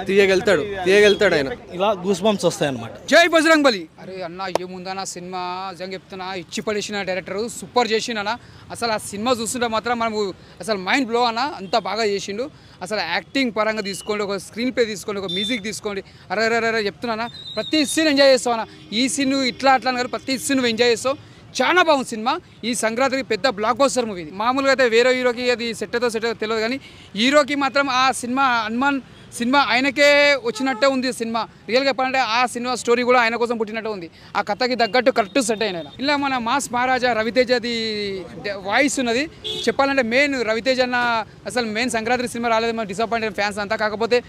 తీయగలుగుతాడు ఆయన. ఇలా goose bumps వస్తాయి అన్నమాట. జై బజరంగ్ బలి. అరే అన్న ఏముందన్న సినిమా నిజంగా చెప్తున్నా, ఇచ్చి పడేసిన డైరెక్టర్ సూపర్ చేసిండన్న. అసలు ఆ సినిమా చూస్తుంటే మాత్రం మనము అసలు మైండ్ బ్లో అన్న, అంత బాగా చేసిండు. అసలు యాక్టింగ్ పరంగా తీసుకోండి, ఒక స్క్రీన్ ప్లే తీసుకోండి, ఒక మ్యూజిక్ తీసుకోండి. అరే చెప్తున్నా, ప్రతి సీన్ ఎంజాయ్ చేస్తావు అన్న. ఈ సీన్ ఇట్లా అట్లా కానీ ప్రతి సీన్ నువ్వు ఎంజాయ్ చేస్తావు. చాలా బాగుంది సినిమా. ఈ సంక్రాంతికి పెద్ద బ్లాక్ బస్టర్ మూవీ. మామూలుగా అయితే వేరే హీరోకి అది సెట్ తెలియదు, కానీ హీరోకి మాత్రం ఆ సినిమా హనుమాన్ సినిమా ఆయనకే వచ్చినట్టే ఉంది సినిమా. రియల్గా చెప్పాలంటే ఆ సినిమా స్టోరీ కూడా ఆయన కోసం పుట్టినట్టే ఉంది. ఆ కథకి తగ్గట్టు కరెక్ట్ సెట్ అయిన. ఇలా మన మాస్ మహారాజా రవితేజది వాయిస్ ఉన్నది. చెప్పాలంటే మెయిన్ రవితేజ అన్న అసలు మెయిన్ సంక్రాంతి సినిమా రాలేదు, మన డిసప్పాయింటెడ్ ఫ్యాన్స్ అంతా. కాకపోతే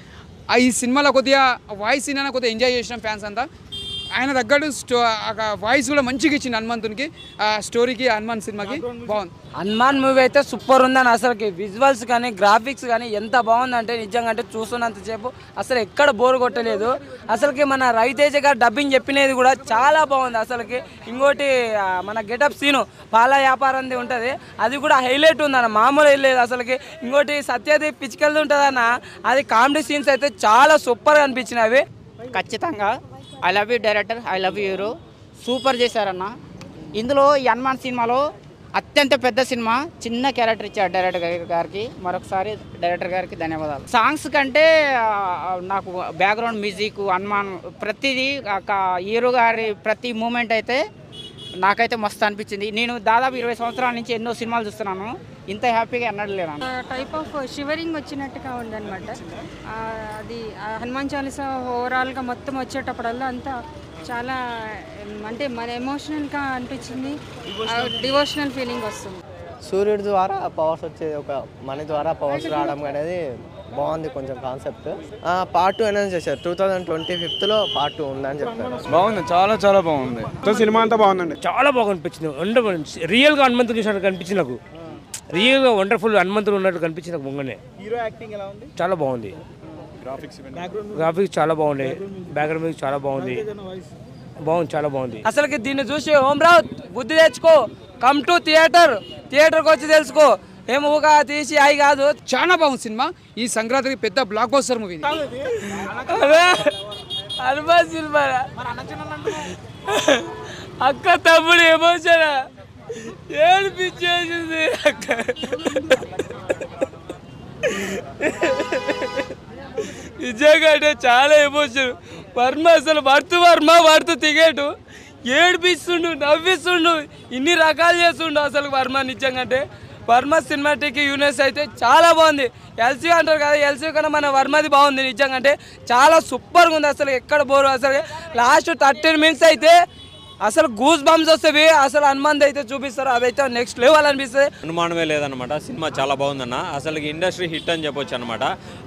ఈ సినిమాలో కొద్దిగా వాయిస్ అయినా కొద్దిగా ఎంజాయ్ చేసిన ఫ్యాన్స్ అంతా. ఆయన తగ్గట్టు వాయిస్ కూడా మంచిగా ఇచ్చింది హనుమంతునికి, ఆ స్టోరీకి, హనుమాన్ సినిమాకి బాగుంది. హనుమాన్ మూవీ అయితే సూపర్ ఉందని, అసలుకి విజువల్స్ కానీ గ్రాఫిక్స్ కానీ ఎంత బాగుందంటే నిజంగా అంటే చూస్తున్నంతసేపు అసలు ఎక్కడ బోర్ కొట్టలేదు. అసలుకి మన రవితేజ గారు డబ్బింగ్ చెప్పినది కూడా చాలా బాగుంది. అసలుకి ఇంకోటి మన గెటప్ సీను పాల వ్యాపారంది ఉంటుంది, అది కూడా హైలైట్ ఉందన్న, మామూలు లేదు అసలుకి. ఇంకోటి సత్యది పిచ్చికెళ్ళి ఉంటుందన్న, అది కామెడీ సీన్స్ అయితే చాలా సూపర్గా అనిపించినవి. ఖచ్చితంగా I love you director, I love you hero, super చేశారన్న. ఇందులో ఈ హనుమాన్ సినిమాలో అత్యంత పెద్ద సినిమా, చిన్న క్యారెక్టర్ ఇచ్చారు డైరెక్టర్ గారికి. మరొకసారి డైరెక్టర్ గారికి ధన్యవాదాలు. సాంగ్స్ కంటే నాకు బ్యాక్గ్రౌండ్ మ్యూజిక్, హనుమాన్ ప్రతిదీ హీరో గారి ప్రతి మూమెంట్ అయితే నాకైతే మస్తు అనిపించింది. నేను దాదాపు 20 సంవత్సరాల నుంచి ఎన్నో సినిమాలు చూస్తున్నాను, ఇంత హ్యాపీగా అన్నట్లేను. టైప్ ఆఫ్ షివరింగ్ వచ్చినట్టుగా ఉందన్నమాట. అది హనుమాన్ చాలీసా ఓవరాల్గా మొత్తం వచ్చేటప్పుడల్లా అంతా చాలా అంటే మన ఎమోషనల్గా అనిపించింది, డివోషనల్ ఫీలింగ్ వస్తుంది. సూర్యుడి ద్వారా పవర్స్ వచ్చేది, ఒక మనీ ద్వారా పవర్స్ రావడం అనేది బాగుంది. కొంచెం కాన్సెప్ట్ పార్ట్ 2 అనౌన్స్ చేశారు. 2025లో పార్ట్ 2 ఉందని చెప్పారు. బాగుంది, చాలా బాగుంది. సినిమా అంతా బాగుందండి, చాలా బాగా అనిపించింది. రియల్గా హనుమంతుడు చూసినట్టు కనిపించింది నాకు, రియల్గా వండర్ఫుల్ హనుమంతుడు ఉన్నట్టు కనిపించింది నాకు. ముంగనే హీరో యాక్టింగ్ ఎలా ఉంది? చాలా బాగుంది. గ్రాఫిక్స్ చాలా బాగున్నాయి, బ్యాక్గ్రౌండ్ మ్యూజిక్ చాలా బాగుంది, చాలా బాగుంది. అసలుకి దీన్ని చూసి ఓంరావు బుద్ధి తెచ్చుకో, కమ్ టు థియేటర్కి వచ్చి తెలుసుకో, ఏమోగా తీసి అయి కాదు. చాలా బాగుంది సినిమా. ఈ సంక్రాంతికి పెద్ద block buster movie. Hanuman cinema అక్క తమ్ముడు ఎమోషన్ ఏడిపించేసింది అక్క. నిజంగా అంటే చాలా ఎమోషన్. వర్మ అసలు వర్తు టికెట్ ఏడిపిస్తుండు, నవ్విస్తుండు, ఇన్ని రకాలు చేస్తుండు అసలు వర్మ. నిజంగా అంటే వర్మ సినిమాటిక్ యూనివర్స్ అయితే చాలా బాగుంది. ఎల్సీ అంటారు కదా, ఎల్సీ కన్నా మన వర్మది బాగుంది. నిజంగా అంటే చాలా సూపర్గా ఉంది. అసలు ఎక్కడ బోరు. అసలు లాస్ట్ 13 మినిట్స్ అయితే అసలు గూస్ బంప్స్ వస్తాయి. అసలు హనుమాన్ అయితే చూపిస్తారు, అదైతే నెక్స్ట్ లెవెల్ అనిపిస్తుంది. అనుమానమే లేదనమాట. సినిమా చాలా బాగుందన్న. అసలు ఇండస్ట్రీ హిట్ అని చెప్పొచ్చు అనమాట.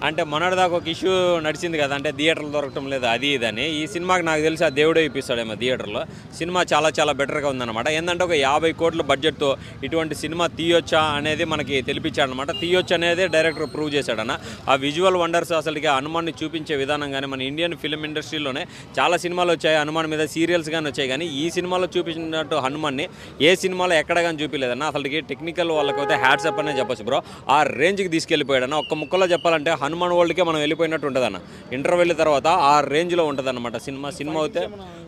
అంటే మొన్నటిదాకా ఒక ఇష్యూ నడిచింది కదా, అంటే థియేటర్లు దొరకటం లేదు అది ఇదని. ఈ సినిమాకి నాకు తెలిసి ఆ దేవుడే ఇప్పిస్తాడేమో థియేటర్లో. సినిమా చాలా బెటర్గా ఉందన్నమాట. ఏంటంటే ఒక 50 కోట్ల బడ్జెట్తో ఇటువంటి సినిమా తీయొచ్చా అనేది మనకి తెలిపించాడనమాట. తీయొచ్చు అనేది డైరెక్టర్ ప్రూవ్ చేశాడన్న. ఆ విజువల్ వండర్స్ అసలుకి హనుమాన్ని చూపించే విధానం కానీ, మన ఇండియన్ ఫిల్మ్ ఇండస్ట్రీలోనే చాలా సినిమాలు వచ్చాయి హనుమాన్ మీద, సీరియల్స్ కానీ వచ్చాయి, కానీ ఈ సినిమాలో చూపించినట్టు హనుమాన్ని ఏ సినిమాలో ఎక్కడ కానీ చూపించలేదన్న. అసలుకి టెక్నికల్ వాళ్ళకైతే హ్యాట్స్ అప్ అనే చెప్పొచ్చు బ్రో. ఆ రేంజ్కి తీసుకెళ్ళిపోయాడన్న. ఒక్క ముక్కలో చెప్పాలంటే హనుమాన్ వరల్డ్కే మనం వెళ్ళిపోయినట్టు ఉంటుందన్న. ఇంటర్వెల్ తర్వాత ఆ రేంజ్లో ఉంటుంది అనమాట సినిమా అయితే.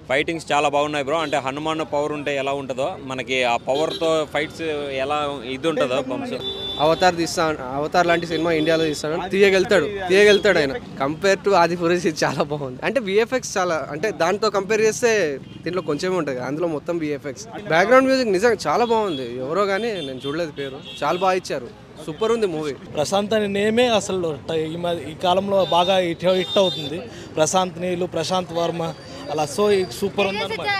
ఫైటింగ్స్ చాలా బాగున్నాయి బ్రో. అంటే హనుమాన్ పవర్ ఉంటే ఎలా ఉంటుందో మనకి ఆ పవర్తో ఫైట్స్ ఎలా ఇది ఉంటుందో పంప్స్. అవతార్ లాంటి సినిమా ఇండియాలో తీస్తాడు, తీయగలుగుతాడు ఆయన. కంపేర్ టు ఆదిపురుష్ ఇది చాలా బాగుంది. అంటే విఎఫ్ఎక్స్ చాలా, అంటే దాంతో కంపేర్ చేస్తే దీంట్లో కొంచెమే ఉంటుంది, అందులో మొత్తం విఎఫ్ఎక్స్. బ్యాక్గ్రౌండ్ మ్యూజిక్ నిజంగా చాలా బాగుంది. ఎవరో కానీ నేను చూడలేదు పేరు, చాలా బాగా ఇచ్చారు. సూపర్ ఉంది మూవీ. ప్రశాంత్ అనే నేమే అసలు ఈ కాలంలో బాగా హిట్ అవుతుంది. ప్రశాంత్ నీళ్ళు, ప్రశాంత్ వర్మ అలా. సో సూపర్ ఉంది అన్నమాట.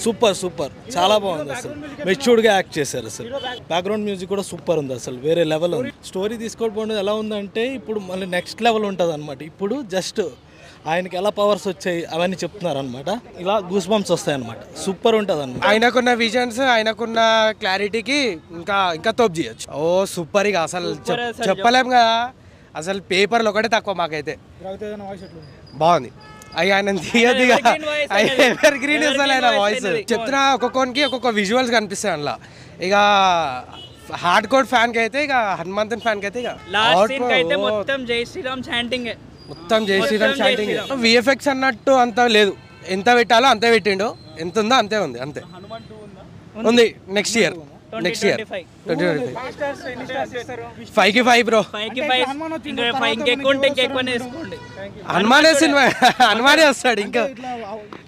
సూపర్ చాలా బాగుంది. అసలు మెచ్యూర్డ్గా యాక్ట్ చేశారు. అసలు బ్యాక్గ్రౌండ్ మ్యూజిక్ కూడా సూపర్ ఉంది, అసలు వేరే లెవెల్ ఉంది. స్టోరీ తీసుకోవడం ఎలా ఉందంటే ఇప్పుడు మళ్ళీ నెక్స్ట్ లెవెల్ ఉంటుంది అనమాట. ఇప్పుడు జస్ట్ ఆయనకి ఎలా పవర్స్ వచ్చాయి అవన్నీ చెప్తున్నారు అనమాట. ఇలా గూస్ బంప్స్ వస్తాయి అనమాట. సూపర్ ఉంటుంది అనమాట. ఆయనకున్న విజన్స్, ఆయనకున్న క్లారిటీకి ఇంకా తోపు చేయొచ్చు. సూపర్. ఇక అసలు చెప్పలేము కదా, అసలు పేపర్లు ఒకటే తక్కువ మాకైతే. బాగుంది. ఆయన తీయదు, ఎవర్ గ్రీన్ ఆయన వాయిస్. చెప్తున్నా ఒక్కొక్కరికి ఒక్కొక్క విజువల్స్ కనిపిస్తాయి అందులో. ఇక హార్డ్ కోర్ ఫ్యాన్ కి అయితే, ఇక హనుమంతుని ఫ్యాన్ కి అయితే ఇక మొత్తం జై శ్రీరామ్ చాంటింగ్. మొత్తం జై శ్రీరామ్ చాటింగ్. విఎఫ్ఎక్స్ అన్నట్టు అంత లేదు, ఎంత పెట్టాలో అంతే పెట్టిండు, ఎంత ఉందో అంతే ఉంది, అంతే ఉంది. నెక్స్ట్ ఇయర్ 5కి 5 బ్రో. హనుమానే సినిమా, హనుమానే వస్తాడు, ఇంకా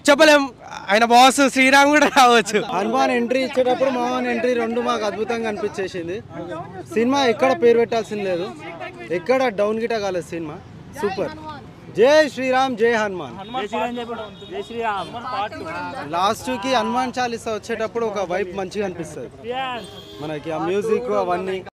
చెప్పలేం. ఆయన బాస్ శ్రీరామ్ కూడా రావచ్చు. హనుమాన్ ఎంట్రీ ఇచ్చేటప్పుడు మోహన్ ఎంట్రీ రెండు మాకు అద్భుతంగా అనిపించేసింది. సినిమా ఎక్కడ పేరు పెట్టాల్సింది లేదు, ఎక్కడ డౌన్ గిట కాలేదు. Cinema super. జై శ్రీరామ్, జై హనుమాన్. లాస్ట్కి హనుమాన్ చాలీసా వచ్చేటప్పుడు ఒక వైబ్ మంచిగా అనిపిస్తుంది మనకి, ఆ మ్యూజిక్ అవన్నీ.